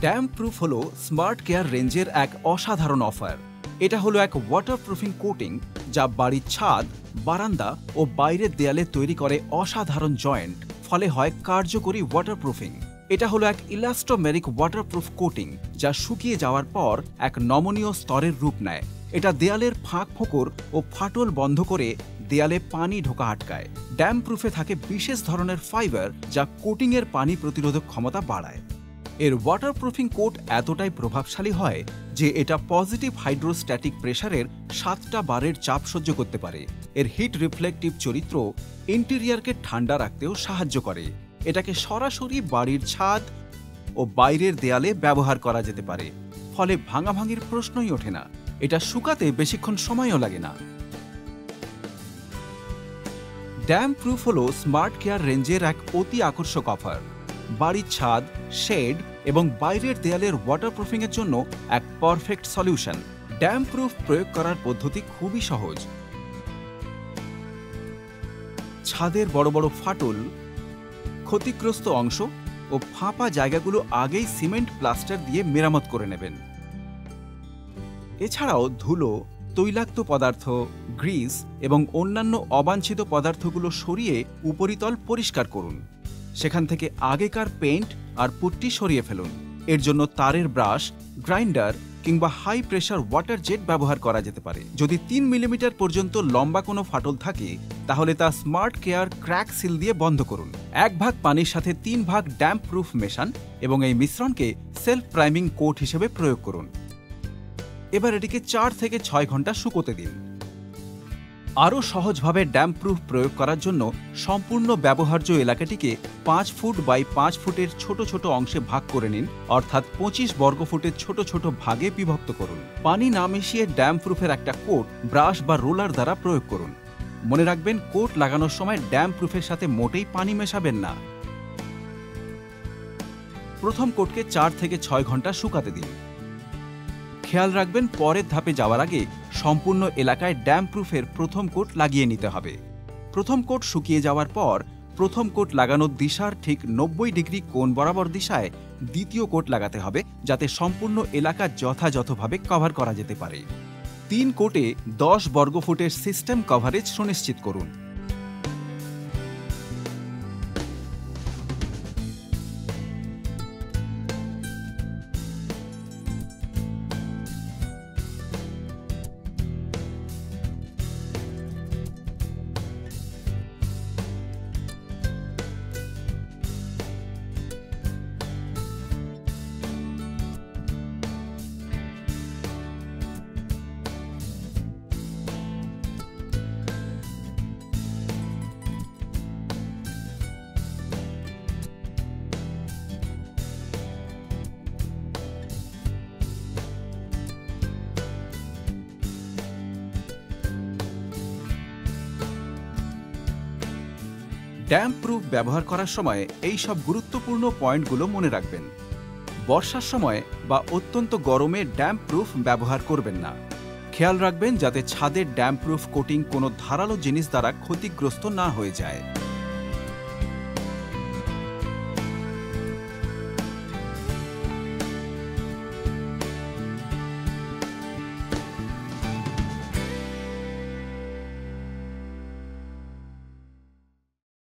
Dam proof হলো smart care রেঞ্জের এক অসাধারণ অফার। এটা হলো এক ওয়াটারপ্রুফিং কোটিং যা বাড়ির ছাদ, বারান্দা ও বাইরের দেয়ালে তৈরি করে অসাধারণ জয়েন্ট, ফলে হয় কার্যকরী ওয়াটারপ্রুফিং। এটা হলো এক ইলাস্টোমেরিক ওয়াটারপ্রুফ কোটিং যা শুকিয়ে যাওয়ার পর এক নমনীয় স্তরের রূপ নেয়। এটা দেয়ালের ফাঁক ফোকর ও ফাটল বন্ধ করে দেয়ালে পানি ঢোকা আটকায়। ড্যাম প্রুফে থাকে বিশেষ ধরনের ফাইবার যা কোটিংয়ের পানি প্রতিরোধক ক্ষমতা বাড়ায়। এর ওয়াটারপ্রুফিং কোট এতটাই প্রভাবশালী হয় যে এটা পজিটিভ হাইড্রোস্ট্যাটিক প্রেসারের 7টা বারের চাপ সহ্য করতে পারে। এর হিট রিফ্লেকটিভ চরিত্র ইন্টেরিয়ারকে ঠান্ডা রাখতেও সাহায্য করে। এটাকে সরাসরি বাড়ির ছাদ ও বাইরের দেয়ালে ব্যবহার করা যেতে পারে, ফলে ভাঙাভাঙির প্রশ্নই ওঠে না। এটা শুকাতে বেশিক্ষণ সময়ও লাগে না। ড্যাম প্রুফ হলো স্মার্ট কেয়ার রেঞ্জের এক অতি আকর্ষক অফার। বাড়ির ছাদ, শেড এবং বাইরের দেয়ালের ওয়াটারপ্রুফিংয়ের জন্য এক পারফেক্ট সলিউশন। ড্যাম প্রুফ প্রয়োগ করার পদ্ধতি খুবই সহজ। ছাদের বড় বড় ফাটল, ক্ষতিগ্রস্ত অংশ ও ফাঁপা জায়গাগুলো আগেই সিমেন্ট প্লাস্টার দিয়ে মেরামত করে নেবেন। এছাড়াও ধুলো, তৈলাক্ত পদার্থ, গ্রিস এবং অন্যান্য অবাঞ্ছিত পদার্থগুলো সরিয়ে উপরিতল পরিষ্কার করুন। সেখান থেকে আগেকার পেইন্ট আর পুট্টি সরিয়ে ফেলুন। এর জন্য তারের ব্রাশ, গ্রাইন্ডার কিংবা হাই প্রেশার ওয়াটার জেট ব্যবহার করা যেতে পারে। যদি 3 মিলিমিটার পর্যন্ত লম্বা কোনো ফাটল থাকে তাহলে তা স্মার্ট কেয়ার ক্র্যাক সিল দিয়ে বন্ধ করুন। 1 ভাগ পানির সাথে 3 ভাগ ড্যাম্প প্রুফ মেশান এবং এই মিশ্রণকে সেলফ প্রাইমিং কোট হিসেবে প্রয়োগ করুন। এবার এটিকে 4 থেকে 6 ঘন্টা শুকোতে দিন। আরও সহজভাবে ড্যাম প্রুফ প্রয়োগ করার জন্য সম্পূর্ণ ব্যবহার্য এলাকাটিকে 5 ফুট বাই 5 ফুটের ছোট ছোট অংশে ভাগ করে নিন, অর্থাৎ 25 বর্গফুটের ছোট ছোট ভাগে বিভক্ত করুন। পানি না মিশিয়ে ড্যাম প্রুফের একটা কোট ব্রাশ বা রোলার দ্বারা প্রয়োগ করুন। মনে রাখবেন, কোট লাগানোর সময় ড্যাম প্রুফের সাথে মোটেই পানি মেশাবেন না। প্রথম কোটকে 4 থেকে 6 ঘন্টা শুকাতে দিন। খেয়াল রাখবেন, পরের ধাপে যাওয়ার আগে সম্পূর্ণ এলাকায় ড্যাম প্রুফের প্রথম কোট লাগিয়ে নিতে হবে। প্রথম কোট শুকিয়ে যাওয়ার পর প্রথম কোট লাগানোর দিশার ঠিক 90 ডিগ্রি কোণ বরাবর দিশায় দ্বিতীয় কোট লাগাতে হবে, যাতে সম্পূর্ণ এলাকা যথাযথভাবে কভার করা যেতে পারে। 3 কোটে 10 বর্গফুটের সিস্টেম কভারেজ সুনিশ্চিত করুন। ড্যাম প্রুফ ব্যবহার করার সময় এই সব গুরুত্বপূর্ণ পয়েন্টগুলো মনে রাখবেন। বর্ষার সময় বা অত্যন্ত গরমে ড্যাম প্রুফ ব্যবহার করবেন না। খেয়াল রাখবেন যাতে ছাদের ড্যাম প্রুফ কোটিং কোনো ধারালো জিনিস দ্বারা ক্ষতিগ্রস্ত না হয়ে যায়।